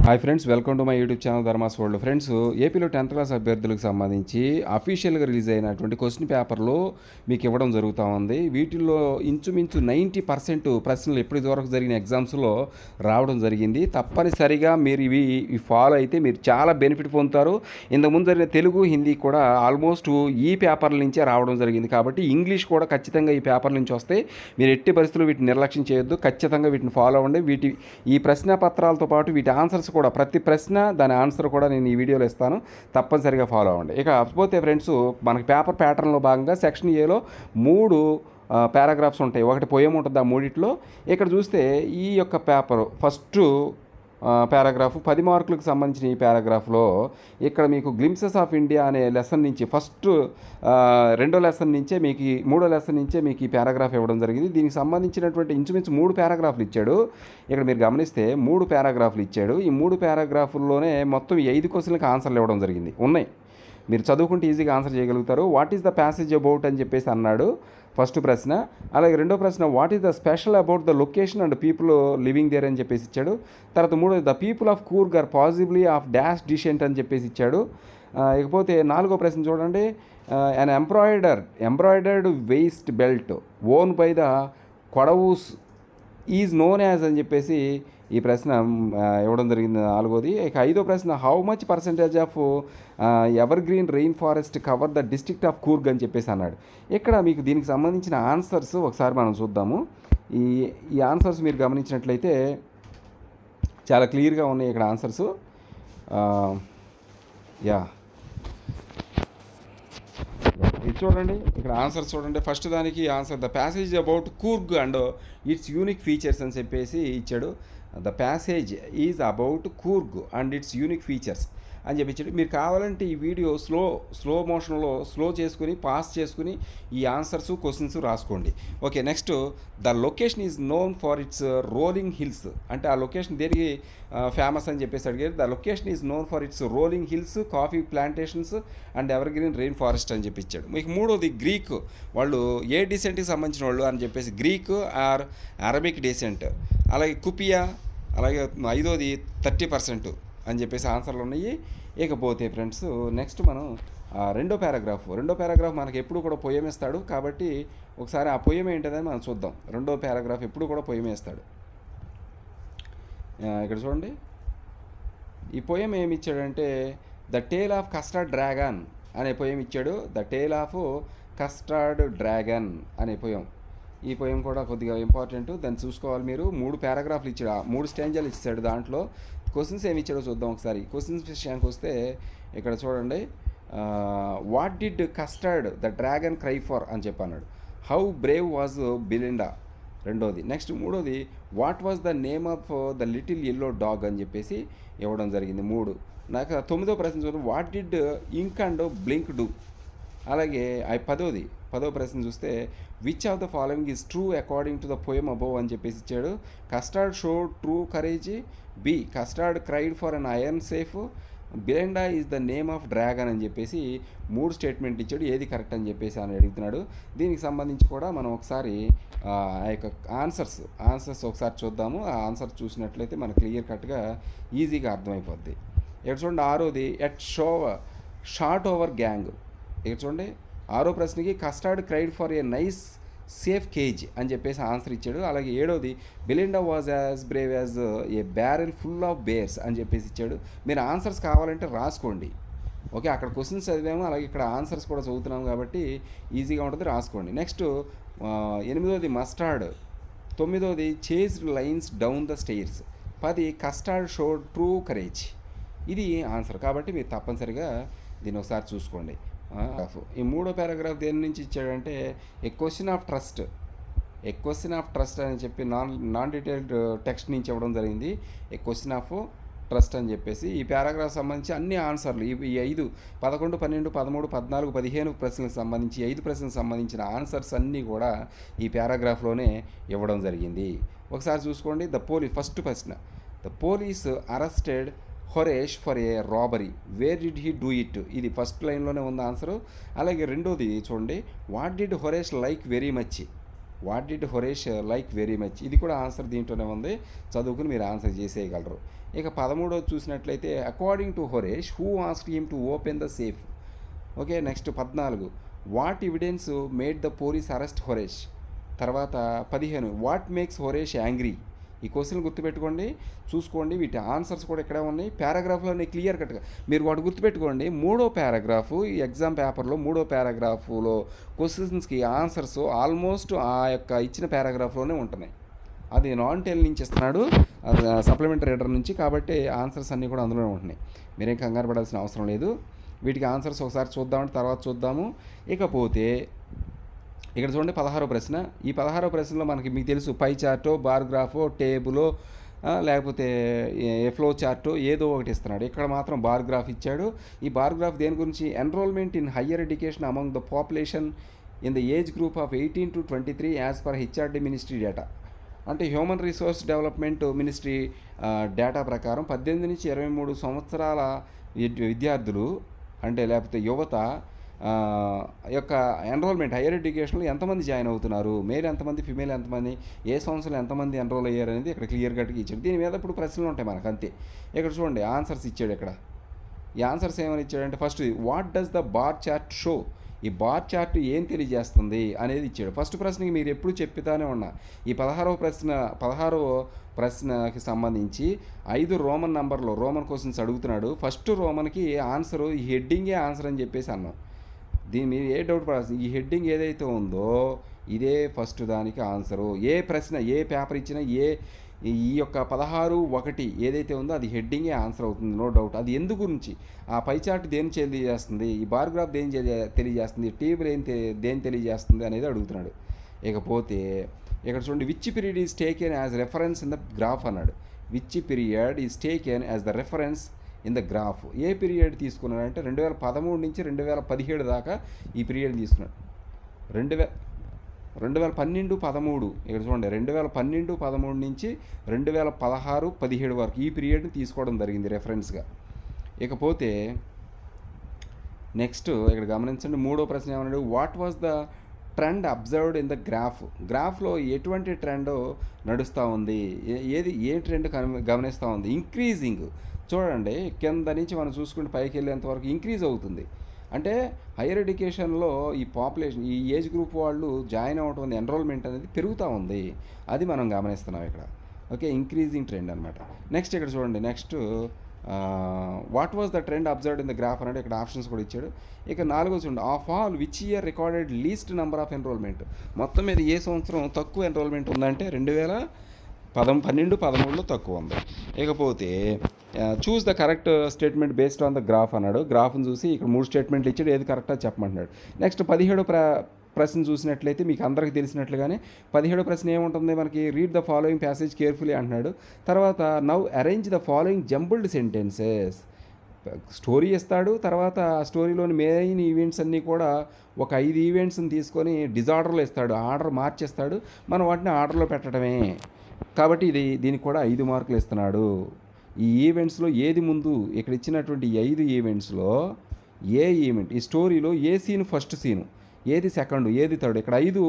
Hi friends, welcome to my YouTube channel Dharma's world. Friends, ఏపీలో 10th class అభ్యర్థులకు సంబంధించి అఫీషియల్గా రిలీజ్ అయినటువంటి క్వశ్చన్ పేపర్లో మీకు ఇవ్వడం జరుగుతూ ఉంది. వీటిల్లో ఇంచుమించు 90% ప్రశ్నలు ఇప్పటివరకు జరిగిన ఎగ్జామ్స్లో రావడం జరిగింది. తప్పనిసరిగా మీరు ఇవి ఫాలో అయితే మీరు చాలా బెనిఫిట్ పొందుతారు. ఇంతకుముందు జరిగిన తెలుగు, హిందీ కూడా ఆల్మోస్ట్ ఈ పేపర్ల నుంచే రావడం జరిగింది. కాబట్టి ఇంగ్లీష్ కూడా ఖచ్చితంగా ఈ పేపర్ నుంచి వస్తే మీరు ఎట్టి పరిస్థితుల్లో వీటిని నిర్లక్ష్యం చేయొద్దు. ఖచ్చితంగా వీటిని ఫాలో అవ్వండి. ఈ ప్రశ్న పత్రాలతో పాటు వీటి ఆన్సర్స్ కూడా, ప్రతి ప్రశ్న దాని ఆన్సర్ కూడా నేను ఈ వీడియోలో ఇస్తాను. తప్పనిసరిగా ఫాలో అవ్వండి. ఇక పోతే ఫ్రెండ్స్, మనకి పేపర్ ప్యాటర్న్లో భాగంగా సెక్షన్ ఏలో 3 పారాగ్రాఫ్స్ ఉంటాయి. ఒకటి పోయం ఉంటుంది ఆ మూడిట్లో. ఇక్కడ చూస్తే ఈ యొక్క పేపర్ ఫస్ట్ పారాగ్రాఫ్ 10 మార్కులకు సంబంధించిన ఈ పారాగ్రాఫ్లో ఇక్కడ మీకు గ్లింప్సెస్ ఆఫ్ ఇండియా అనే లెసన్ నుంచి ఫస్ట్ రెండో లెసన్ నుంచే మీకు మూడో లెసన్ నుంచే మీకు ఈ పారాగ్రాఫ్ ఇవ్వడం జరిగింది. దీనికి సంబంధించినటువంటి ఇంచుమించు 3 పారాగ్రాఫ్లు ఇచ్చాడు. ఇక్కడ మీరు గమనిస్తే 3 పారాగ్రాఫ్లు ఇచ్చాడు. ఈ 3 పారాగ్రాఫ్ల్లోనే మొత్తం 5 క్వశ్చన్లకు ఆన్సర్లు ఇవ్వడం జరిగింది. ఉన్నాయి, మీరు చదువుకుంటే ఈజీగా ఆన్సర్ చేయగలుగుతారు. What is the passage about అని చెప్పేసి అన్నాడు ఫస్ట్ ప్రశ్న. అలాగే రెండో ప్రశ్న, what is the special about the location and people living there అని చెప్పేసి ఇచ్చాడు. తర్వాత మూడోది, the people of Coorg are possibly of dash descent అని చెప్పేసి ఇచ్చాడు. ఇకపోతే నాలుగో ప్రశ్న చూడండి, an embroidered waist belt worn by the Kodavas is known as అని చెప్పేసి ఈ ప్రశ్న ఇవ్వడం జరిగింది నాలుగోది. ఇక ఐదో ప్రశ్న, how much percentage of ever green rain forest cover the district of Coorg అని చెప్పేసి అన్నాడు. ఇక్కడ మీకు దీనికి సంబంధించిన ఆన్సర్స్ ఒకసారి మనం చూద్దాము. ఈ ఆన్సర్స్ మీరు గమనించినట్లయితే చాలా క్లియర్గా ఉన్నాయి ఇక్కడ ఆన్సర్స్. ఇది చూడండి, ఇక్కడ ఆన్సర్స్ చూడండి. ఫస్ట్ దానికి answer, the passage about Coorg and it's unique features అని చెప్పేసి ఇచ్చాడు. The passage is about Coorg and it's unique features అని చెప్పించాడు. మీరు కావాలంటే ఈ వీడియో స్లో మోషన్లో స్లో చేసుకుని పాస్ చేసుకుని ఈ ఆన్సర్స్ క్వశ్చన్స్ రాసుకోండి. Okay, next, the location is known for it's rolling hills అంటే ఆ లొకేషన్ దేనికి ఫేమస్ అని చెప్పేసి అడిగారు. The location is known for it's rolling hills, coffee plantations and ever green rain forest అని చెప్పించాడు. మీకు మూడోది, గ్రీక్ వాళ్ళు ఏ డిసెంట్కి సంబంధించిన వాళ్ళు అని చెప్పేసి గ్రీక్ ఆర్ అరబిక్ డిసెంట్. అలాగే కుపియా, అలాగే ఐదోది 30% అని చెప్పేసి ఆన్సర్లు ఉన్నాయి. ఇకపోతే ఫ్రెండ్స్, నెక్స్ట్ మనం రెండో పారాగ్రాఫ్ మనకి ఎప్పుడు కూడా పొయ్యం ఇస్తాడు. కాబట్టి ఒకసారి ఆ పొయ్యం ఏంటనేది మనం చూద్దాం. రెండో పారాగ్రాఫ్ ఎప్పుడు కూడా పొయ్యం ఇస్తాడు. ఇక్కడ చూడండి, ఈ పొయ్యం ఏమి ఇచ్చాడంటే the tale of Custard dragon అనే పొయ్యం ఇచ్చాడు. The tale of Custard dragon అనే పొయ్యం. ఈ పొయ్యం కూడా కొద్దిగా ఇంపార్టెంట్, దాన్ని చూసుకోవాలి మీరు. 3 పారాగ్రాఫ్లు ఇచ్చాడు, 3 స్టాంజాలు ఇచ్చాడు. దాంట్లో క్వశ్చన్స్ ఏమి ఇచ్చాడో చూద్దాం ఒకసారి. క్వశ్చన్స్ విషయానికి వస్తే ఇక్కడ చూడండి, what did Custard the dragon cry for అని చెప్పన్నాడు. హౌ బ్రేవ్ వాజ్ బిలిండా రెండోది. నెక్స్ట్ మూడోది, what was the name of the little yellow dog అని చెప్పేసి ఇవ్వడం జరిగింది 3. నాకు 9వ ప్రశ్న చూడండి, what did Ink and Blink do. అలాగే పదో ప్రశ్న చూస్తే, which of the following is true according to the poem above అని చెప్పేసి ఇచ్చాడు. Custard show true courage, B Custard cried for an iron safe, Belinda is the name of dragon అని చెప్పేసి 3 statement ఇచ్చాడు. ఏది కరెక్ట్ అని చెప్పేసి అని అడుగుతున్నాడు. దీనికి సంబంధించి కూడా మనం ఒకసారి ఆ యొక్క ఆన్సర్స్ ఒకసారి చూద్దాము. ఆ ఆన్సర్ చూసినట్లయితే మనకు క్లియర్ కట్గా ఈజీగా అర్థమైపోద్ది. ఇక్కడ చూడండి, ఆరోది, ఎట్ షార్ట్ ఓవర్ గ్యాంగ్. ఇక్కడ చూడండి, 6వ ప్రశ్నకి Custard cried for a nice safe cage అని చెప్పేసి ఆన్సర్ ఇచ్చాడు. అలాగే 7వది, Belinda was as brave as a barrel full of bears అని చెప్పేసి ఇచ్చాడు. మీరు ఆన్సర్స్ కావాలంటే రాసుకోండి. ఓకే, అక్కడ క్వశ్చన్స్ చదివాము, అలాగే ఇక్కడ ఆన్సర్స్ కూడా చదువుతున్నాము కాబట్టి ఈజీగా ఉంటుంది, రాసుకోండి. నెక్స్ట్ 8వది, మస్టర్డ్. 9వది, chased lions down the stairs. 10 Custard showed true courage. ఇది ఆన్సర్. కాబట్టి మీరు తప్పనిసరిగా దీన్ని ఒకసారి చూసుకోండి. ఈ 3వ పారాగ్రాఫ్ దేని నుంచి ఇచ్చాడంటే ఏ క్వశ్చన్ ఆఫ్ ట్రస్ట్ అని చెప్పి నాన్ డీటెయిల్డ్ టెక్స్ట్ నుంచి ఇవ్వడం జరిగింది. ఏ క్వశ్చన్ ఆఫ్ ట్రస్ట్ అని చెప్పేసి ఈ పారాగ్రాఫ్ సంబంధించి అన్ని ఆన్సర్లు ఈ 5, 11, 12, 13, 14, 15 ప్రశ్నలకు సంబంధించి 5 ప్రశ్నలకు సంబంధించిన ఆన్సర్స్ అన్నీ కూడా ఈ పారాగ్రాఫ్లోనే ఇవ్వడం జరిగింది. ఒకసారి చూసుకోండి. ఫస్ట్ ప్రశ్న, the police arrested Horace for a robbery, where did he do it. ఇది ఫస్ట్ లైన్లోనే ఉంది ఆన్సరు. అలాగే రెండోది చూడండి, what did Horace like very much. What did Horace like very much, ఇది కూడా ఆన్సర్ దీంట్లోనే ఉంది, చదువుకుని మీరు ఆన్సర్ చేసేయగలరు. ఇక 13వది చూసినట్లయితే according to Horace who asked him to open the safe. Okay, next 14 what evidence made the police arrest Horace. తర్వాత 15 వాట్ మేక్స్ హొరేష్ యాంగ్రీ. ఈ క్వశ్చన్ గుర్తుపెట్టుకోండి, చూసుకోండి, వీటి ఆన్సర్స్ కూడా ఇక్కడే ఉన్నాయి. పారాగ్రాఫ్లోనే క్లియర్ కట్గా మీరు వాటి గుర్తుపెట్టుకోండి. 3వ పారాగ్రాఫు ఈ ఎగ్జామ్ పేపర్లో 3వ పారాగ్రాఫులో క్వశ్చన్స్కి ఆన్సర్స్ ఆల్మోస్ట్ ఆ యొక్క ఇచ్చిన పారాగ్రాఫ్లోనే ఉంటున్నాయి. అది నాన్ టెల్ నుంచి ఇస్తున్నాడు, సప్లిమెంటరీ రీడర్ నుంచి, కాబట్టి ఆన్సర్స్ అన్నీ కూడా అందులోనే ఉంటున్నాయి. మీరేం కంగారు పడాల్సిన అవసరం లేదు. వీటికి ఆన్సర్స్ ఒకసారి చూద్దామంటే తర్వాత చూద్దాము. ఇకపోతే ఇక్కడ చూడండి 16వ ప్రశ్న. ఈ 16వ ప్రశ్నలో మీకు తెలుసు పై చార్టో, బార్ గ్రాఫో, టేబులో, లేకపోతే ఫ్లో చార్టో ఏదో ఒకటి ఇస్తున్నాడు. ఇక్కడ మాత్రం బార్ గ్రాఫ్ ఇచ్చాడు. ఈ బార్ గ్రాఫ్ దేని గురించి? Enrolment in higher education among the population in the age group of 18 to 23 as per HRD ministry data. అంటే human resource development ministry data ప్రకారం 18 నుంచి 23 సంవత్సరాల విద్యార్థులు అంటే లేకపోతే యువత యొక్క ఎన్రోల్మెంట్ హైయర్ ఎడ్యుకేషన్లో ఎంతమంది జాయిన్ అవుతున్నారు, మేల్ ఎంతమంది, ఫిమేల్ ఎంతమంది, ఏ సంవత్సరంలో ఎంతమంది ఎన్రోల్ అయ్యారు అనేది ఇక్కడ క్లియర్ కట్గా ఇచ్చాడు. దీని మీద ఇప్పుడు ప్రశ్నలు ఉంటాయి మనకు, అంతే. ఇక్కడ చూడండి ఆన్సర్స్ ఇచ్చాడు. ఇక్కడ ఈ ఆన్సర్స్ ఏమని ఇచ్చాడంటే first what does the bar chart show. ఈ బార్ చార్ట్ ఏం తెలియజేస్తుంది అనేది ఇచ్చాడు. ఫస్ట్ ప్రశ్నకి మీరు ఎప్పుడు చెప్తానే ఉన్నా, ఈ 16వ ప్రశ్నకి సంబంధించి 5 రోమన్ నంబర్లో రోమన్ క్వశ్చన్స్ అడుగుతున్నాడు. ఫస్ట్ రోమన్కి ఆన్సరు ఈ హెడ్డింగే ఆన్సర్ అని చెప్పేసి అన్నాం. దీని మీరు ఏ డౌట్ పడాల్సింది, ఈ హెడ్డింగ్ ఏదైతే ఉందో ఇదే ఫస్ట్ దానికి ఆన్సరు. ఏ ప్రశ్న ఏ పేపర్ ఇచ్చినా ఈ యొక్క 16(1) ఏదైతే ఉందో అది హెడ్డింగే ఆన్సర్ అవుతుంది, నో డౌట్. అది ఎందు గురించి, ఆ పై చార్ట్ దేని తెలియజేస్తుంది, ఈ బార్గ్రాఫ్ దేని తెలియజేస్తుంది, టేబుల్ దేని తెలియజేస్తుంది అనేది అడుగుతున్నాడు. ఇకపోతే ఇక్కడ చూడండి which period is taken as reference in the graph అన్నాడు. Which period is taken as the reference in the graph. ఏ పీరియడ్ తీసుకున్నాడు అంటే 2013 నుంచి 2017 దాకా ఈ పీరియడ్ తీసుకున్నాడు. 2012-13 ఇక్కడ చూడండి 2012-13 నుంచి 2016-17 వరకు ఈ పీరియడ్ని తీసుకోవడం జరిగింది రెఫరెన్స్గా. ఇకపోతే నెక్స్ట్ ఇక్కడ గమనించండి 3వ ప్రశ్న ఏమన్నాడు, what was the trend observed in the గ్రాఫ్లో ఎటువంటి ట్రెండ్ నడుస్తూ ఉంది, ఏ ట్రెండ్ గమనిస్తూ ఉంది? ఇంక్రీజింగ్. చూడండి కింద నుంచి మనం చూసుకుంటే పైకి వెళ్ళేంత వరకు ఇంక్రీజ్ అవుతుంది. అంటే హైయర్ ఎడ్యుకేషన్లో ఈ పాపులేషన్ ఈ ఏజ్ గ్రూప్ వాళ్ళు జాయిన్ అవ్వడం ఎన్రోల్మెంట్ అనేది పెరుగుతూ ఉంది, అది మనం గమనిస్తున్నాం ఇక్కడ. ఓకే, ఇంక్రీజింగ్ ట్రెండ్ అనమాట. నెక్స్ట్ ఇక్కడ చూడండి next what was the trend observed in the graph అంటే ఇక్కడ ఆప్షన్స్ కూడా ఇచ్చాడు. ఇక 4వ చూడండి of all which year recorded least number of enrolment. మొత్తం మీద ఏ సంవత్సరం తక్కువ ఎన్రోల్మెంట్ ఉందంటే 2012-13లో తక్కువ ఉంది. ఇకపోతే choose the correct statement based on the graph అన్నాడు. గ్రాఫ్ని చూసి ఇక్కడ 3 స్టేట్మెంట్లు ఇచ్చాడు, ఏది కరెక్టా చెప్పమంటున్నాడు. నెక్స్ట్ 17వ ప్రశ్న చూసినట్లయితే మీకు అందరికీ తెలిసినట్లుగానే 17వ ప్రశ్న ఏముంటుంది మనకి, read the following passage carefully అంటున్నాడు. తర్వాత now arrange the following jumbled sentences. Story ఇస్తాడు, తర్వాత ఆ స్టోరీలోని మెయిన్ ఈవెంట్స్ అన్నీ కూడా ఒక 5 ఈవెంట్స్ని తీసుకొని డిజార్డర్లో ఇస్తాడు, ఆర్డర్ మార్చేస్తాడు, మనం వాటిని ఆర్డర్లో పెట్టడమే. కాబట్టి దీనికి కూడా 5 మార్కులు ఇస్తున్నాడు. ఈ ఈవెంట్స్లో ఏది ముందు, ఇక్కడ ఇచ్చినటువంటి 5 ఈవెంట్స్లో ఏ ఈవెంట్ ఈ స్టోరీలో ఏ సీను ఫస్ట్ సీను, ఏది సెకండ్, ఏది థర్డ్. ఇక్కడ 5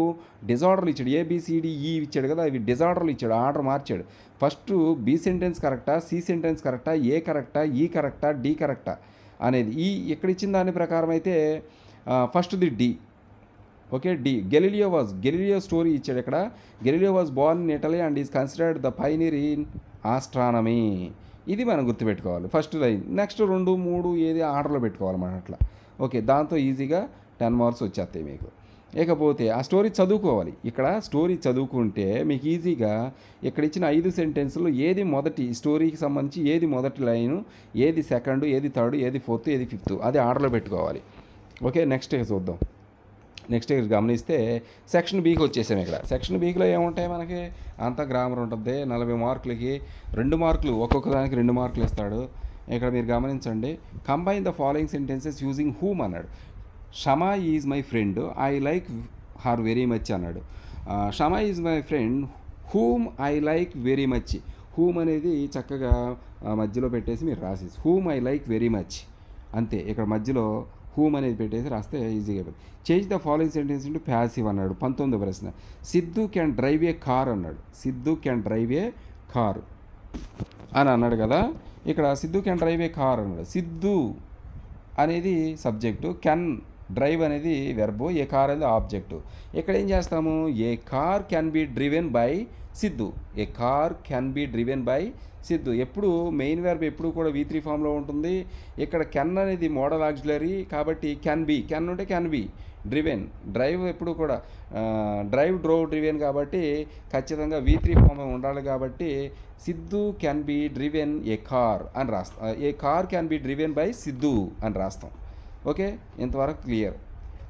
డిజార్డర్లు ఇచ్చాడు, ABCDE ఇచ్చాడు కదా, అవి డిజార్డర్లు ఇచ్చాడు, ఆర్డర్ మార్చాడు. ఫస్ట్ బి సెంటెన్స్ కరెక్టా, సి సెంటెన్స్ కరెక్టా, ఏ కరెక్టా, ఈ కరెక్టా, డి కరెక్టా అనేది ఇక్కడ ఇచ్చిన దాని ప్రకారం అయితే ఫస్ట్ది D. Okay, D. Galileo story ఇచ్చాడు. ఇక్కడ Galileo was born in Italy and is considered the pioneer in astronomy. ఇది మనం గుర్తుపెట్టుకోవాలి ఫస్ట్ లైన్. నెక్స్ట్ 2, 3 ఏది ఆర్డర్లో పెట్టుకోవాలి మనం అట్లా. ఓకే, దాంతో ఈజీగా 10 మార్క్స్ వచ్చేస్తాయి మీకు. ఇకపోతే ఆ స్టోరీ చదువుకోవాలి. ఇక్కడ స్టోరీ చదువుకుంటే మీకు ఈజీగా ఇక్కడ ఇచ్చిన 5 సెంటెన్స్లో ఏది మొదటి స్టోరీకి సంబంధించి ఏది మొదటి లైను, ఏది సెకండ్, ఏది థర్డ్, ఏది ఫోర్త్, ఏది ఫిఫ్త్ అది ఆర్డర్లో పెట్టుకోవాలి. ఓకే, నెక్స్ట్ చూద్దాం. నెక్స్ట్ గమనిస్తే సెక్షన్ బీకి వచ్చేసాము. ఇక్కడ సెక్షన్ బీలో ఏముంటాయి మనకి, అంతా గ్రామర్ ఉంటుంది. 40 మార్కులకి 2 మార్కులు, ఒక్కొక్క దానికి 2 మార్కులు ఇస్తాడు. ఇక్కడ మీరు గమనించండి, combine the following sentences using whom అన్నాడు. Shama is my friend, I like her very much అన్నాడు. Shama is my friend whom I like very much. Whom అనేది చక్కగా మధ్యలో పెట్టేసి మీరు రాసేసి whom I like very much అంతే. ఇక్కడ మధ్యలో హూమ్ అనేది పెట్టేసి రాస్తే ఈజీగా అయిపోతుంది. Change the following sentence into passive అన్నాడు. 19వ ప్రశ్న. Siddhu can drive a car అన్నాడు. Siddhu can drive a car అని అన్నాడు కదా. ఇక్కడ Siddhu can drive a car అన్నాడు. సిద్ధు అనేది సబ్జెక్టు, కెన్ డ్రైవ్ అనేది వెర్బు, ఏ కార్ అనేది ఆబ్జెక్టు. ఇక్కడ ఏం చేస్తాము, a car can be driven by Siddhu. A car can be driven by Siddhu. ఎప్పుడు మెయిన్ వెర్బ్ ఎప్పుడు కూడా V3 ఫామ్లో ఉంటుంది. ఇక్కడ కెన్ అనేది మోడల్ ఆక్సిలరీ కాబట్టి క్యాన్ బి, కెన్ ఉంటే క్యాన్ బి. డ్రివెన్ డ్రైవ్ ఎప్పుడు కూడా డ్రైవ్ డ్రోవ్ డ్రివెన్ కాబట్టి ఖచ్చితంగా V3 ఫామ్ ఉండాలి. కాబట్టి Siddhu can be driven a car అని రాస్తాం. A car can be driven by Siddhu అని రాస్తాం. ఓకే, ఇంతవరకు క్లియర్.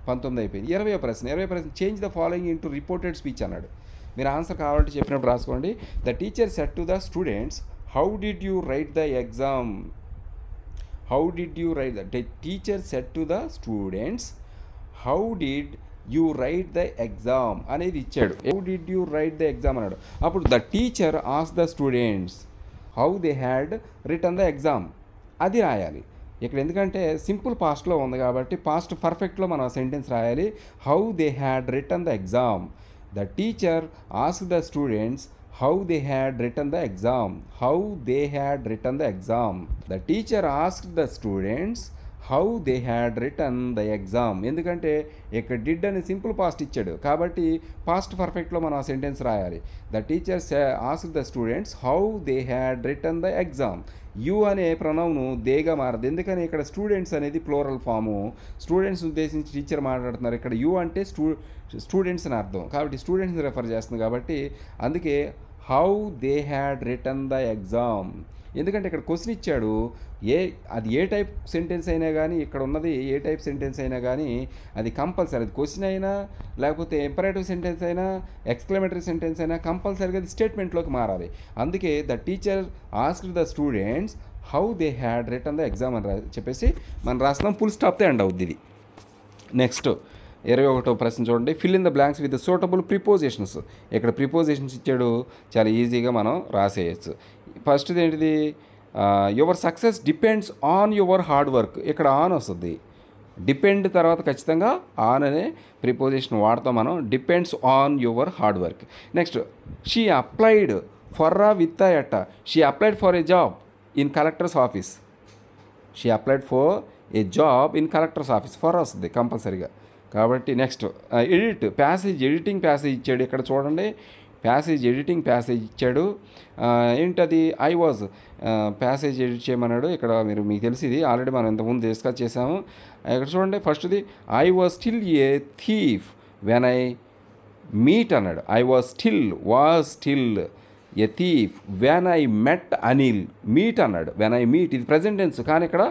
19 అయిపోయింది. 20వ ప్రశ్న. Change the following into reported speech అన్నాడు. మీరు ఆన్సర్ కావాలంటే చెప్పినప్పుడు రాసుకోండి. The teacher said to the students, how did you write the exam? How did you write the teacher said to the students, how did you write the exam అనేది ఇచ్చాడు. How did you write the exam అన్నాడు. అప్పుడు the teacher ఆస్ the students how they had return the exam అది రాయాలి. ఇక్కడ ఎందుకంటే simple పాస్ట్లో ఉంది కాబట్టి పాస్ట్ పర్ఫెక్ట్లో మనం సెంటెన్స్ రాయాలి. How they had return the exam. The teacher ask the students how they had return the exam. How they had return the exam. The teacher ask the students how they had return the exam. ఎందుకంటే ఇక్కడ did అని simple past ఇచ్చాడు కాబట్టి past పర్ఫెక్ట్లో మనం ఆ sentence రాయాలి. The teachers ask the students how they had return the exam. You అనే ప్రణౌను దేగా మారదు. ఎందుకని ఇక్కడ స్టూడెంట్స్ అనేది ప్లోరల్ ఫాము. స్టూడెంట్స్ ఉద్దేశించి టీచర్ మాట్లాడుతున్నారు. ఇక్కడ యూ అంటే స్టూడెంట్స్ అని అర్థం కాబట్టి స్టూడెంట్స్ని రెఫర్ చేస్తుంది. కాబట్టి అందుకే how they had return the exam. ఎందుకంటే ఇక్కడ క్వశ్చన్ ఇచ్చాడు. అది ఏ టైప్ సెంటెన్స్ అయినా కానీ, ఇక్కడ ఉన్నది ఏ టైప్ సెంటెన్స్ అయినా కానీ అది కంపల్సరీ, అది క్వశ్చన్ అయినా లేకపోతే ఇంపరేటివ్ సెంటెన్స్ అయినా ఎక్స్క్లమేటరీ సెంటెన్స్ అయినా కంపల్సరీగా అది స్టేట్మెంట్లోకి మారాలి. అందుకే the teacher asked the students how they had return the exam అని చెప్పేసి మనం రాస్తున్నాం. ఫుల్ స్టాప్తో ఎండ్ అవుద్ది ఇది. నెక్స్ట్ 21వ ప్రశ్న చూడండి. Fill in the blanks with suitable prepositions. ఇక్కడ ప్రిపోజిషన్స్ ఇచ్చాడు, చాలా ఈజీగా మనం రాసేయచ్చు. ఫస్ట్ది ఏంటిది, your success depends on your hard work. ఇక్కడ ఆన్ వస్తుంది. డిపెండ్ తర్వాత ఖచ్చితంగా ఆన్ అనే ప్రిపోజిషన్ వాడతాం మనం. Depends on your hard work. Next, she applied for with at. She applied for a job in collector's office. She applied for a job in collector's office. For వస్తుంది కంపల్సరీగా. కాబట్టి next edit passage, editing passage ఇచ్చాడు. ఇక్కడ చూడండి, passage editing passage ఇచ్చాడు. ఏంటది, I was passage edit చేయమన్నాడు. ఇక్కడ మీకు తెలిసింది ఆల్రెడీ మనం ఇంతకుముందు డిస్కస్ చేసాము. ఇక్కడ చూడండి, ఫస్ట్ది I was still a thief when I meet అన్నాడు. I was still a thief when I met Anil. Meet అన్నాడు, వెన్ ఐ మీట్. ఇది ప్రజెంట్ టెన్స్ కానీ ఇక్కడ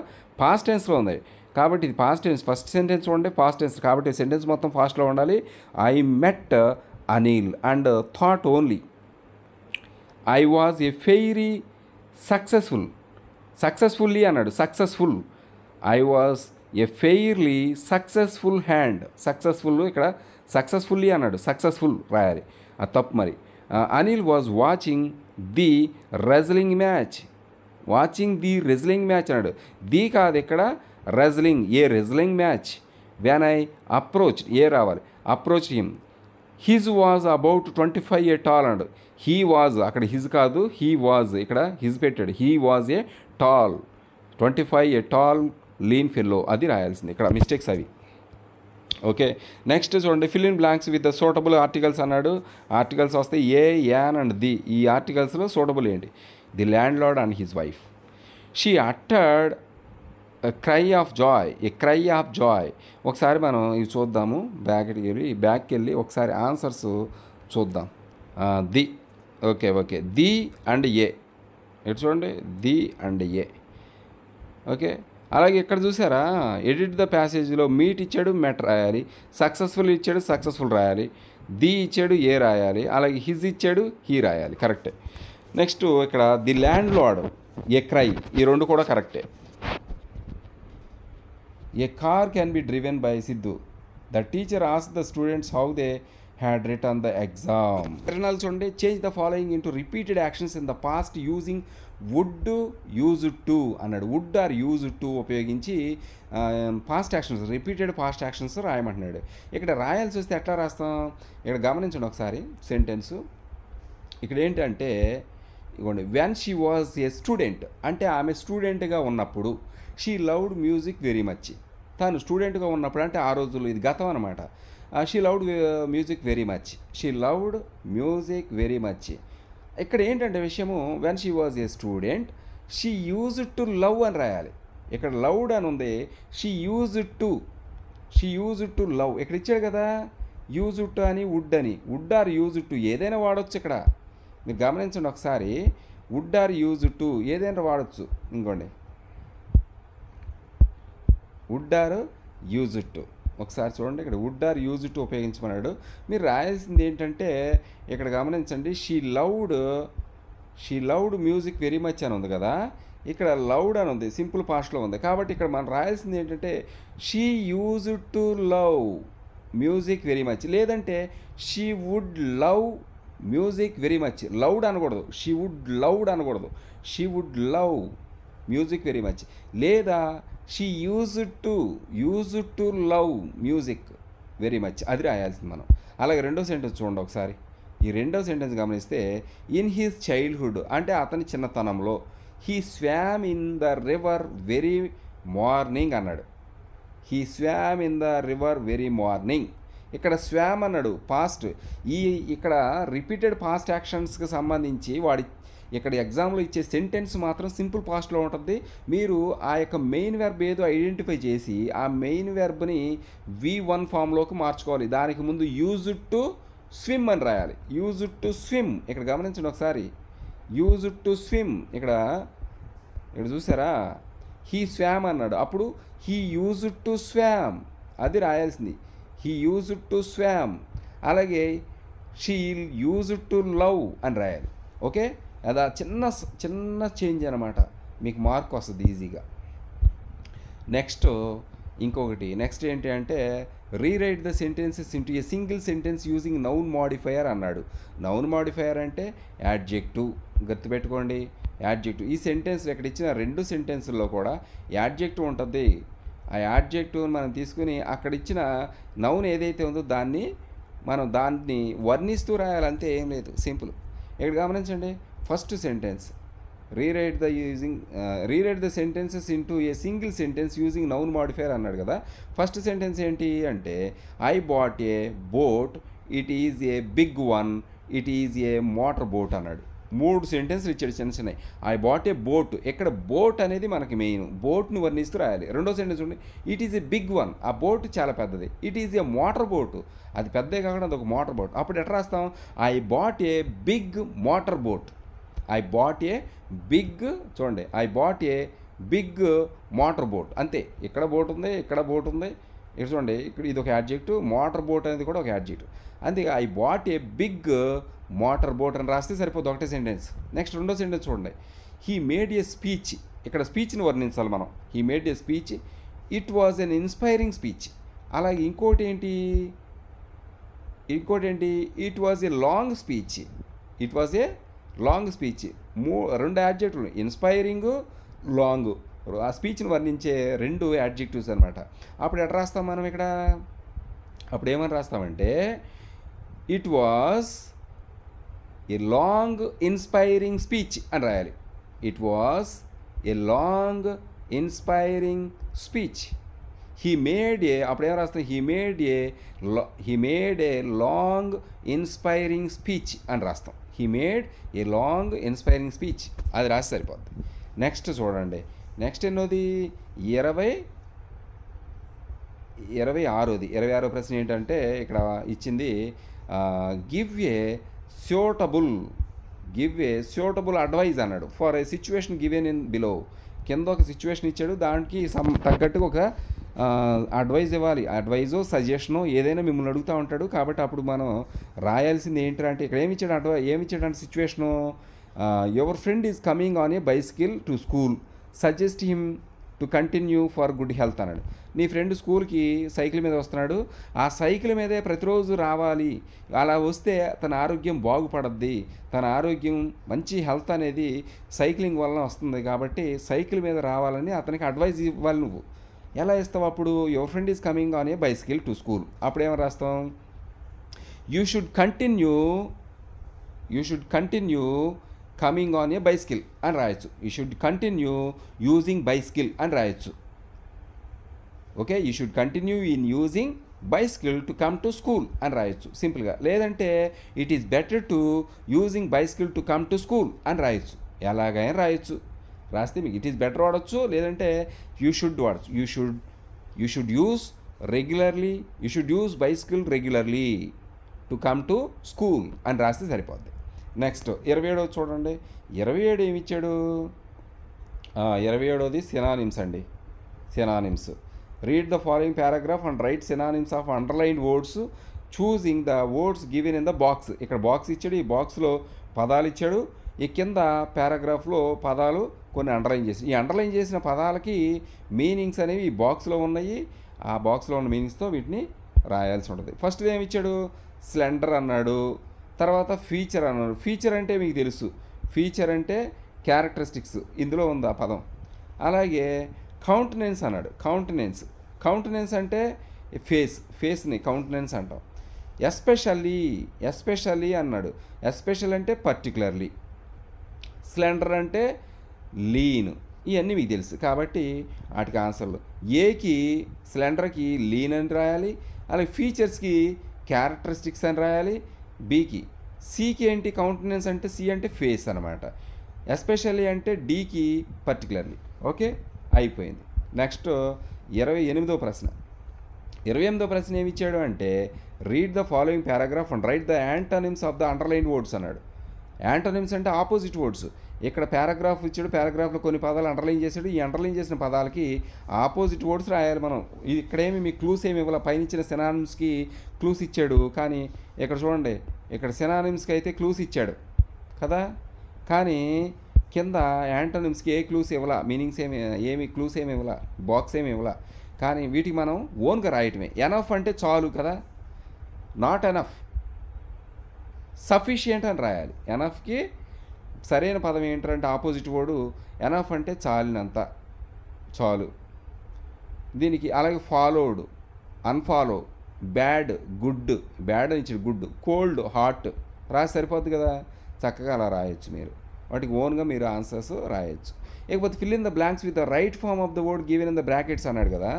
పాస్ట్ టెన్స్లో ఉంది కాబట్టి ఇది పాస్ట్ టెన్స్. ఫస్ట్ సెంటెన్స్ చూడండి పాస్ట్ టెన్స్ కాబట్టి సెంటెన్స్ మొత్తం ఫాస్ట్లో ఉండాలి. I met Anil and thought only. I was a fairly successfully అన్నాడు. Successful. I was a fairly successful hand. Successful ఇక్కడ సక్సెస్ఫుల్లీ అన్నాడు. సక్సెస్ఫుల్ రాయాలి, అది తప్పు మరి. Anil was watching the wrestling match. Watching the wrestling match అన్నాడు. ది కాదు ఇక్కడ wrestling, a wrestling match. When I approach, a రావాలి, approach him. His was about 25 years tall అన్నాడు. హీ వాజ్, అక్కడ హిజ్ కాదు హీ వాజ్, ఇక్కడ హిజ్ పెట్టాడు. He was a tall 25 years tall lean fellow, అది రాయాల్సింది. ఇక్కడ మిస్టేక్స్ అవి. ఓకే, నెక్స్ట్ చూడండి, fill in blanks with the suitable articles అన్నాడు. ఆర్టికల్స్ వస్తే ఏ, యాన్ అండ్ ది. ఈ ఆర్టికల్స్లో సూటబుల్ ఏంటి, the land lord and his wife. She uttered cry of Joy, A cry of Joy. ఒకసారి మనం ఇవి చూద్దాము, బ్యాక్కి వెళ్ళి ఒకసారి ఆన్సర్స్ చూద్దాం. ది, ఓకే ది అండ్ ఏ. ఇటు చూడండి, ది అండ్ ఏ. ఓకే, అలాగే ఇక్కడ చూసారా, ఎడిట్ ద ప్యాసేజ్లో మీట్ ఇచ్చాడు, మెట్ రాయాలి. సక్సెస్ఫుల్ ఇచ్చాడు, సక్సెస్ఫుల్ రాయాలి. ది ఇచ్చాడు, ఏ రాయాలి. అలాగే హిజ్ ఇచ్చాడు, హీ రాయాలి. కరెక్టే. నెక్స్ట్ ఇక్కడ the land lord, a cry, ఈ రెండు కూడా కరెక్టే. A car can be driven by Sidhu. The teacher ask the students how they had return the exam. రిటర్నల్ చూడండి, change the following into repeated actions in the past using would use to అన్నాడు. Would or use to ఉపయోగించి past actions, repeated past actions రాయమంటున్నాడు. ఇక్కడ రాయాల్సి వస్తే ఎట్లా రాస్తాం? ఇక్కడ గమనించండి ఒకసారి సెంటెన్సు. ఇక్కడ ఏంటంటే ఇవ్వండి, when she was a student అంటే ఆమె స్టూడెంట్గా ఉన్నప్పుడు, she loved music very much. తాను స్టూడెంట్గా ఉన్నప్పుడు అంటే ఆ రోజుల్లో, ఇది గతం అనమాట. She loved music very much, she loved music very much. ఇక్కడ ఏంటంటే విషయము, when she was a student she used to love అని రాయాలి. ఇక్కడ లవ్డ్ అని ఉంది, షీ యూజ్డ్ టు లవ్. ఇక్కడ ఇచ్చాడు కదా యూజ్డ్ టు అని, వుడ్ ఆర్ యూజ్డ్ టు ఏదైనా వాడచ్చు. ఇక్కడ మీరు గమనించండి ఒకసారి, వుడ్ ఆర్ యూజ్డ్ టు ఏదైనా వాడచ్చు. ఇంకోండి, వుడ్ ఆర్ యూజ్డ్ టు ఒకసారి చూడండి, ఇక్కడ వుడ్ ఆర్ యూజ్డ్ టు ఉపయోగించమన్నాడు. మీరు రాయాల్సింది ఏంటంటే ఇక్కడ గమనించండి, she loved music very much అని ఉంది కదా, ఇక్కడ లవ్డ్ అని ఉంది, సింపుల్ పాస్ట్లో ఉంది. కాబట్టి ఇక్కడ మనం రాయాల్సింది ఏంటంటే she used to love music very much, లేదంటే she would love music very much. Loved అనకూడదు, షీ వుడ్ లవ్డ్ అనకూడదు, she would love music very much. లేదా she used to love music very much, అది రాయాల్సింది మనం. అలాగే రెండో సెంటెన్స్ చూడండి ఒకసారి. ఈ రెండో సెంటెన్స్ గమనిస్తే, ఇన్ హిస్ చైల్డ్హుడ్ అంటే అతని చిన్నతనంలో, he swam in the river very morning అన్నాడు. He swam in the river very morning. ఇక్కడ స్వామ్ అన్నాడు పాస్ట్. ఇక్కడ రిపీటెడ్ పాస్ట్ యాక్షన్స్కి సంబంధించి ఇక్కడ ఎగ్జామ్లో ఇచ్చే సెంటెన్స్ మాత్రం సింపుల్ పాస్ట్లో ఉంటుంది. మీరు ఆ యొక్క మెయిన్ వెర్బ్ ఏదో ఐడెంటిఫై చేసి ఆ మెయిన్ వెర్బ్ని V1 ఫామ్లోకి మార్చుకోవాలి. దానికి ముందు యూజ్డ్ టు స్విమ్ అని రాయాలి. యూజ్డ్ టు స్విమ్, ఇక్కడ గమనించండి ఒకసారి, యూజ్డ్ టు స్విమ్. ఇక్కడ చూసారా, హీ స్వామ్ అన్నాడు, అప్పుడు హీ యూజ్డ్ టు స్వామ్ అది రాయాల్సింది, హీ యూజ్డ్ టు స్వామ్. అలాగే షీ యూజ్డ్ టు లవ్ అని రాయాలి. ఓకే, అదా చిన్న చేంజ్ అనమాట, మీకు మార్క్ వస్తుంది ఈజీగా. నెక్స్ట్ ఏంటి అంటే, rewrite the sentences into a single sentence using noun modifier అన్నాడు. నౌన్ మాడిఫైయర్ అంటే యాడ్జెక్టివ్, గుర్తుపెట్టుకోండి యాడ్జెక్టివ్. ఈ సెంటెన్స్ ఇక్కడ ఇచ్చిన రెండు సెంటెన్స్లో కూడా యాడ్జెక్టివ్ ఉంటుంది. ఆ యాడ్జెక్టివ్ని మనం తీసుకుని అక్కడ ఇచ్చిన నౌన్ ఏదైతే ఉందో దాన్ని వర్ణిస్తూ రాయాలంతే, ఏం లేదు, సింపుల్. ఇక్కడ గమనించండి, first sentence, rewrite the sentences into a single sentence using noun modifier అన్నాడు కదా. ఫస్ట్ సెంటెన్స్ ఏంటి అంటే, I bought a boat, it is a big one, it is a motor boat అన్నాడు. 3 సెంటెన్స్లు ఇచ్చాడు చిన్నవి. ఐ బాట్ ఏ బోట్, ఇక్కడ boat అనేది మనకి మెయిన్, బోట్ను వర్ణిస్తూ రాయాలి. రెండో సెంటెన్స్ చూడండి, it is a big one, ఆ బోట్ చాలా పెద్దది. It is a motor boat, అది పెద్దదే కాకుండా అది ఒక మోటార్ బోట్. అప్పుడు ఎట్లా రాస్తాం, I bought a big motor boat, I bought a big, చూడండి I bought a big motor boat, అంతే. ఇక్కడ బోట్ ఉంది, ఇక్కడ బోట్ ఉంది, ఇక్కడ చూడండి, ఇక్కడ ఇది ఒక యాడ్జెక్టివ్, మోటార్ బోట్ అనేది కూడా ఒక యాడ్జెక్టివ్. అందుకే I bought a big motor boat అని రాస్తే సరిపోతుంది, ఒకటే సెంటెన్స్. నెక్స్ట్ రెండో సెంటెన్స్ చూడండి, హీ మేడ్ ఏ స్పీచ్, ఇక్కడ స్పీచ్ని వర్ణించాలి మనం. He made a speech, it was an inspiring speech. అలాగే ఇంకోటి ఏంటి, it was a long speech, it was a long speech. రెండు యాడ్జెక్టివ్లు, ఇన్స్పైరింగ్, లాంగ్, ఆ స్పీచ్ని వర్ణించే 2 యాడ్జెక్టివ్స్ అనమాట. అప్పుడు ఎట్లా రాస్తాం మనం ఇక్కడ, అప్పుడు ఏమని రాస్తామంటే, it was a long inspiring speech అని రాయాలి. It was a long inspiring speech. He made a, అప్పుడు ఏం రాస్తాం, he made a long inspiring speech అని రాస్తాం. He made a long inspiring speech, అది రాసి సరిపోద్ది. నెక్స్ట్ చూడండి, నెక్స్ట్ ఎన్నోది, 26వ ప్రశ్న ఏంటంటే ఇక్కడ ఇచ్చింది, గివ్ ఏ సూటబుల్ అడ్వైజ్ అన్నాడు for a situation given in below. కింద ఒక సిచ్యువేషన్ ఇచ్చాడు, దానికి తగ్గట్టుగా ఒక అడ్వైజ్ ఇవ్వాలి. అడ్వైజో సజెషనో ఏదైనా మిమ్మల్ని అడుగుతూ ఉంటాడు. కాబట్టి అప్పుడు మనం రాయాల్సింది ఏంటంటే, ఇక్కడ ఏమిచ్చాడంటే situation, your friend is coming on a bicycle to school, suggest him to continue for good health అన్నాడు. నీ ఫ్రెండ్ స్కూల్కి సైకిల్ మీద వస్తున్నాడు, ఆ సైకిల్ మీదే ప్రతిరోజు రావాలి, అలా వస్తే తన ఆరోగ్యం బాగుపడద్ది, తన ఆరోగ్యం మంచి హెల్త్ అనేది సైక్లింగ్ వలన వస్తుంది, కాబట్టి సైకిల్ మీద రావాలని అతనికి అడ్వైజ్ ఇవ్వాలి. నువ్వు ఎలా ఇస్తావు అప్పుడు? Your friend is coming on a bicycle to school. అప్పుడు ఏమని రాస్తాం? You should continue coming on a bicycle అని రాయొచ్చు. You should continue using bicycle అని రాయొచ్చు. Okay, you should continue in using bicycle to come to school అని రాయొచ్చు సింపుల్గా. లేదంటే it is better to using bicycle to come to school అని రాయొచ్చు. ఎలాగైనా రాయొచ్చు. రాస్తే మీకు ఇట్ ఈస్ బెటర్ వాడచ్చు, లేదంటే యూ షుడ్ వాడచ్చు. You should use bicycle regularly to come to school అని రాస్తే సరిపోద్ది. నెక్స్ట్ 27 చూడండి. 27 ఏమి ఇచ్చాడు? 27ది సినానిమ్స్ అండి. Synonyms. Read the following paragraph and right synonyms of underlined words choosing the words given in the box. ఇక్కడ box ఇచ్చాడు, ఈ బాక్స్లో పదాలు ఇచ్చాడు, ఈ కింద పారాగ్రాఫ్లో పదాలు కొన్ని అండర్లైన్ చేసి, ఈ అండర్లైన్ చేసిన పదాలకి మీనింగ్స్ అనేవి ఈ బాక్స్లో ఉన్నాయి. ఆ బాక్స్లో ఉన్న మీనింగ్స్తో వీటిని రాయాల్సి ఉంటుంది. ఫస్ట్ ఏమి ఇచ్చాడు? స్లెండర్ అన్నాడు, తర్వాత ఫీచర్ అన్నాడు. ఫీచర్ అంటే మీకు తెలుసు, ఫీచర్ అంటే క్యారెక్టరిస్టిక్స్, ఇందులో ఉంది ఆ పదం. అలాగే కౌంటెనెన్స్ అన్నాడు. కౌంటెనెన్స్ అంటే ఫేస్ని కౌంటెనెన్స్ అంటాం. ఎస్పెషల్లీ అన్నాడు. ఎస్పెషల్ అంటే పర్టికులర్లీ. స్లెండర్ అంటే లీన్. ఇవన్నీ మీకు తెలుసు కాబట్టి వాటికి ఆన్సర్లు. ఏకి స్లెండర్కి లీన్ అని రాయాలి, అలాగే ఫీచర్స్కి క్యారెక్టరిస్టిక్స్ అని రాయాలి. బీకి, సికి ఏంటి? కౌంటెనెన్స్ అంటే సి అంటే ఫేస్ అనమాట. ఎస్పెషల్లీ అంటే డీకి పర్టికులర్లీ. ఓకే, అయిపోయింది. నెక్స్ట్ 28వ ప్రశ్న. 28వ ప్రశ్న ఏమి ఇచ్చాడు అంటే read the following paragraph and right the antonyms of the underline words అన్నాడు. యాంటోనిమ్స్ అంటే ఆపోజిట్ వర్డ్స్. ఇక్కడ పారాగ్రాఫ్ ఇచ్చాడు, పారాగ్రాఫ్లో కొన్ని పదాలు అండర్లైన్ చేశాడు, ఈ అండర్లైన్ చేసిన పదాలకి ఆపోజిట్ వర్డ్స్ రాయాలి మనం. ఇక్కడేమి మీకు క్లూస్ ఏమి ఇవ్వాలి, పైన ఇచ్చిన సినానిమ్స్కి క్లూస్ ఇచ్చాడు, కానీ ఇక్కడ చూడండి, ఇక్కడ సినానిమ్స్కి అయితే క్లూస్ ఇచ్చాడు కదా, కానీ కింద యాంటోనిమ్స్కి ఏ క్లూస్ ఇవ్వాల, మీనింగ్స్ ఏమి క్లూస్ ఏమి ఇవ్వాల, బాక్స్ ఏమి ఇవ్వాల. కానీ వీటికి మనం ఓన్గా రాయటమే. ఎనఫ్ అంటే చాలు కదా, నాట్ ఎనఫ్, సఫిషియంట్ అని రాయాలి. ఎనఫ్కి సరైన పదం ఏంటంటే ఆపోజిట్ వర్డు ఎనఫ్ అంటే చాలినంత, చాలు. దీనికి అలాగే followed, unfollow, bad, good, bad అని ఇచ్చాడు, గుడ్, కోల్డ్, హాట్ రాసి సరిపోద్ది కదా. చక్కగా అలా రాయొచ్చు మీరు, వాటికి ఓన్గా మీరు ఆన్సర్స్ రాయొచ్చు. ఇకపోతే fill in the blanks with the right form of the word given in the brackets అన్నాడు కదా.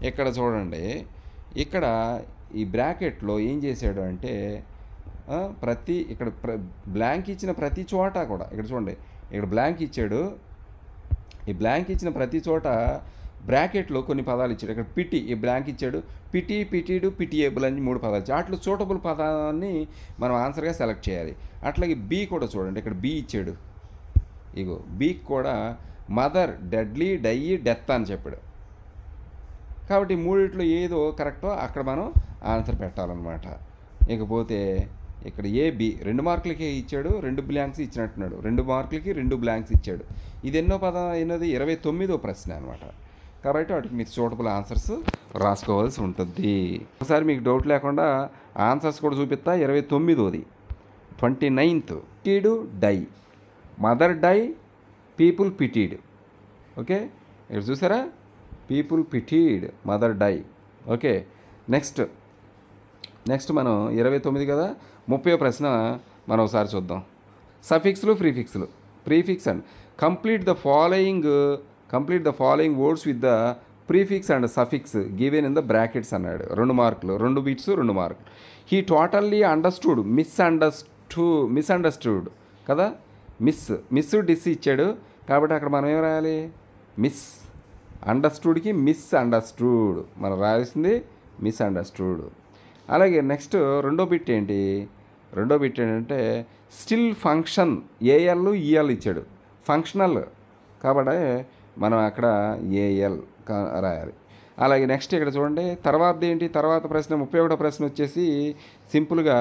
ఇక్కడ చూడండి, ఇక్కడ ఈ బ్రాకెట్లో ఏం చేశాడు అంటే ఇక్కడ బ్లాంక్ ఇచ్చిన ప్రతి చోట కూడా, ఇక్కడ చూడండి, ఇక్కడ బ్లాంక్ ఇచ్చాడు, ఈ బ్లాంక్ ఇచ్చిన ప్రతి చోట బ్రాకెట్లో కొన్ని పదాలు ఇచ్చాడు. ఇక్కడ పిటి, ఈ బ్లాంక్ ఇచ్చాడు, పిటి, పిటీడు, పిటిఏబుల్ అని 3 పదాలు ఇచ్చాడు. అట్లా సూటబుల్ పదాన్ని మనం ఆన్సర్గా సెలెక్ట్ చేయాలి. అట్లాగే బి కూడా చూడండి, ఇక్కడ బి ఇచ్చాడు, ఇగో బీకి కూడా మదర్, డెడ్లీ, డై, డెత్ అని చెప్పాడు. కాబట్టి 3 ఏదో కరెక్టో అక్కడ మనం ఆన్సర్ పెట్టాలన్నమాట. ఇకపోతే ఇక్కడ ఏబి 2 మార్కులకి ఇచ్చాడు, 2 బ్లాంక్స్ ఇచ్చినట్టున్నాడు, 2 మార్కులకి 2 బ్లాంక్స్ ఇచ్చాడు. ఇది ఎన్నో పదం అయినది? 29వ ప్రశ్న అనమాట. కాబట్టి వాటికి మీరు సూటబుల్ ఆన్సర్స్ రాసుకోవాల్సి ఉంటుంది. ఒకసారి మీకు డౌట్ లేకుండా ఆన్సర్స్ కూడా చూపిస్తా. 29వది 29th, pitied, die, mother die, people pitied. Okay, ఇక్కడ చూసారా, people pitied, mother die. Okay, next మనం 29 కదా, 30వ ప్రశ్న మనం ఒకసారి చూద్దాం. సఫిక్స్లు, prefix and complete the following words with the prefix and suffix given in the brackets అన్నాడు. 2 మార్కులు, 2 బిట్స్, 2 మార్కులు. హీ టోటల్లీ అండర్స్టూడ్, మిస్అండర్స్టూడ్ కదా, మిస్ డిస్ ఇచ్చాడు కాబట్టి అక్కడ మనం ఏం రాయాలి? మిస్. అండర్స్టూడ్కి మిస్అండర్స్టూడ్, మనం రాయాల్సింది మిస్అండర్స్టూడ్. అలాగే నెక్స్ట్ రెండో బిట్ ఏంటంటే స్టిల్ ఫంక్షన్, ఏఎల్, ఈఎల్ ఇచ్చాడు, ఫంక్షనల్ కాబట్టి మనం అక్కడ ఏఎల్ రాయాలి. అలాగే నెక్స్ట్ ఇక్కడ చూడండి తర్వాత ఏంటి, తర్వాత ప్రశ్న 31వ ప్రశ్న వచ్చేసి సింపుల్గా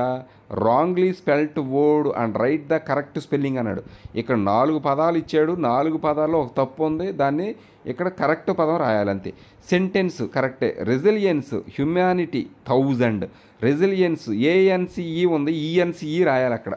wrongly spelt word and right the correct spelling అన్నాడు. ఇక్కడ 4 పదాలు ఇచ్చాడు, 4 పదాల్లో ఒక తప్పు ఉంది, దాన్ని ఇక్కడ కరెక్ట్ పదం రాయాలంతే. సెంటెన్స్ కరెక్టే. రెసిలియన్స్, హ్యుమానిటీ 1000, రెసిలియన్స్ ఏఎన్సిఈ ఉంది, ఈఎన్సిఈ రాయాలి అక్కడ,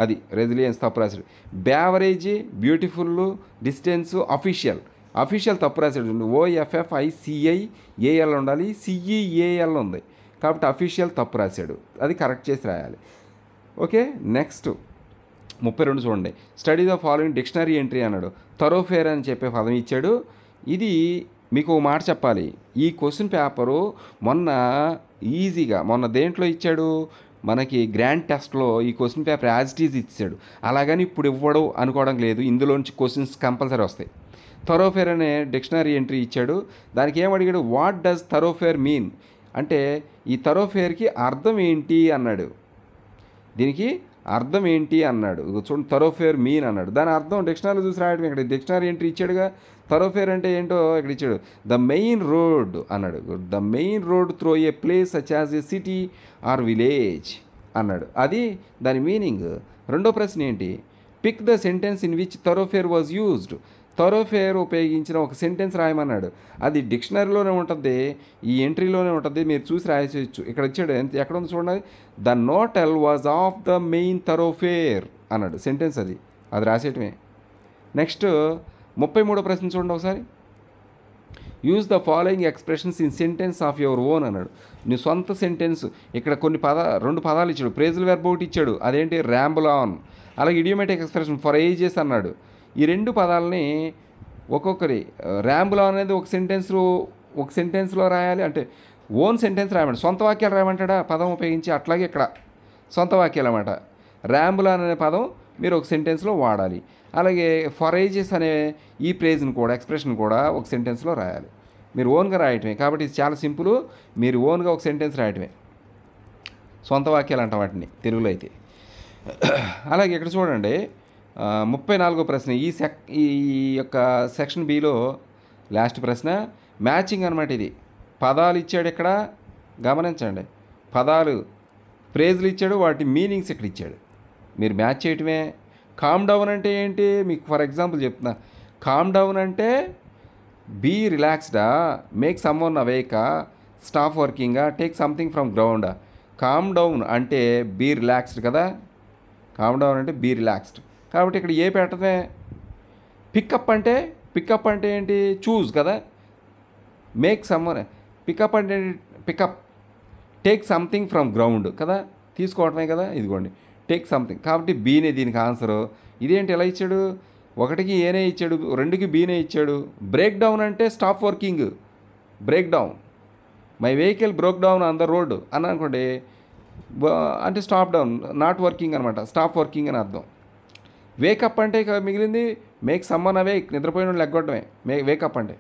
అది రెసిలియన్స్ తప్పు రాశాడు. బ్యావరేజీ, బ్యూటిఫుల్, డిస్టెన్స్, అఫీషియల్ తప్పు రాశాడు. OFFICIAL ఉండాలి, CEAL ఉంది కాబట్టి అఫీషియల్ తప్పు రాశాడు, అది కరెక్ట్ చేసి రాయాలి. ఓకే, నెక్స్ట్ 32 చూడండి. Study the following dictionary entry అన్నాడు. థరోఫేర్ అని చెప్పే పదం ఇచ్చాడు. ఇది మీకు ఒక మాట చెప్పాలి, ఈ క్వశ్చన్ పేపరు మొన్న దేంట్లో ఇచ్చాడు, మనకి గ్రాండ్ టెస్ట్లో ఈ question paper as it is ఇచ్చాడు. అలాగని ఇప్పుడు ఇవ్వడు అనుకోవడం లేదు, ఇందులోంచి క్వశ్చన్స్ కంపల్సరీ వస్తాయి. థరోఫేర్ అనే డిక్షనరీ ఎంట్రీ ఇచ్చాడు. దానికి ఏమడిగాడు, వాట్ డస్ థరోఫేర్ మీన్ అంటే ఈ థరోఫేర్కి అర్థం ఏంటి అన్నాడు. దీనికి అర్థం ఏంటి అన్నాడు. చూడండి, థరోఫేర్ మీన్ అన్నాడు, దాని అర్థం డిక్షనరీలో చూసి రాయడం. ఇక్కడ డిక్షనరీ ఎంట్రీ ఇచ్చాడుగా, థరోఫేర్ అంటే ఏంటో ఇక్కడ ఇచ్చాడు. ద మెయిన్ రోడ్ అన్నాడు. The main road through a place such as a city or village అన్నాడు, అది దాని మీనింగ్. రెండో ప్రశ్న ఏంటి, pick the sentence in which thoroughfare was used. Thoroughfare ఉపయోగించిన ఒక సెంటెన్స్ రాయమన్నాడు. అది డిక్షనరీలోనే ఉంటుంది, ఈ ఎంట్రీలోనే ఉంటుంది, మీరు చూసి రాయచ్చు. ఇక్కడ ఇచ్చాడు, ఎక్కడ ఉంది చూడండి, the hotel was off the main thoroughfare అన్నాడు, సెంటెన్స్ అది రాసేయటమే. నెక్స్ట్ 33వ ప్రశ్న చూడండి ఒకసారి. Use the following expressions in sentence of your own అన్నాడు. నీ సొంత సెంటెన్స్. ఇక్కడ రెండు పదాలు ఇచ్చాడు, ప్రేజల్ వెర్బ్ ఒకటి ఇచ్చాడు, అదేంటి ర్యాంబుల్ ఆన్. అలాగే ఇడియోమేటిక్ ఎక్స్ప్రెషన్ ఫర్ ఏజెస్ అన్నాడు. ఈ 2 పదాలని ఒక్కొక్కరి, ర్యాంబుల్ ఆన్ అనేది ఒక సెంటెన్స్లో రాయాలి, అంటే ఓన్ సెంటెన్స్ రాయమంట, సొంత వాక్యాలు రాయమంటాడా పదం ఉపయోగించి. అట్లాగే ఇక్కడ సొంత వాక్యాలు అన్నమాట. ర్యాంబుల్ ఆన్ అనే పదం మీరు ఒక సెంటెన్స్లో వాడాలి. అలాగే ఫర్ ఏజెస్ అనే ఈ ప్రేజ్ని కూడా, ఎక్స్ప్రెషన్ కూడా ఒక సెంటెన్స్లో రాయాలి. మీరు ఓన్గా రాయటమే కాబట్టి ఇది చాలా సింపుల్. మీరు ఓన్గా ఒక సెంటెన్స్ రాయటమే, సొంత వాక్యాలు అంటాం వాటిని తెలుగులో అయితే. అలాగే ఇక్కడ చూడండి 34వ ప్రశ్న. ఈ యొక్క సెక్షన్ బిలో లాస్ట్ ప్రశ్న మ్యాచింగ్ అనమాట. ఇది పదాలు ఇచ్చాడు, ఇక్కడ గమనించండి, పదాలు ఫ్రేజ్లు ఇచ్చాడు, వాటి మీనింగ్స్ ఇక్కడ ఇచ్చాడు, మీరు మ్యాచ్ చేయటమే. కామ్ డౌన్ అంటే ఏంటి, మీకు ఫర్ ఎగ్జాంపుల్ చెప్తున్నా. కామ్ డౌన్ అంటే బీ రిలాక్స్డా, మేక్ సమ్వన్ అవేకా, స్టాప్ వర్కింగా, టేక్ సంథింగ్ ఫ్రమ్ గ్రౌండా. కామ్ డౌన్ అంటే బీ రిలాక్స్డ్ కదా, కామ్ డౌన్ అంటే బీ రిలాక్స్డ్ కాబట్టి ఇక్కడ ఏ పెట్టదే. పికప్ అంటే ఏంటి, చూజ్ కదా. మేక్ సమ్వన్, పికప్ అంటే pick up, take something from ground కదా, తీసుకోవటమే కదా. ఇదిగోండి టేక్ సంథింగ్ కాబట్టి బీనే దీనికి ఆన్సరు. ఇదేంటి ఎలా ఇచ్చాడు, 1కి ఏనే ఇచ్చాడు, 2కి బీనే ఇచ్చాడు. బ్రేక్ డౌన్ అంటే stop working, break down. My vehicle broke down on the road అని అనుకోండి, అంటే స్టాప్ డౌన్, నాట్ వర్కింగ్ అనమాట, స్టాప్ వర్కింగ్ అని అర్థం. వేకప్ అంటే ఇక మిగిలింది మేక్ సమ్మన్ అవేక్, నిద్రపోయిన లెగ్గొట్టమే వేకప్ అంటే.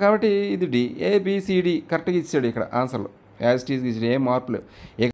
కాబట్టి ఇది డి, ABCD కరెక్ట్గా ఇచ్చాడు ఇక్కడ ఆన్సర్లో, యాజ్ ఇట్ ఈజ్ ఇచ్చాడు, ఏం మార్పులు.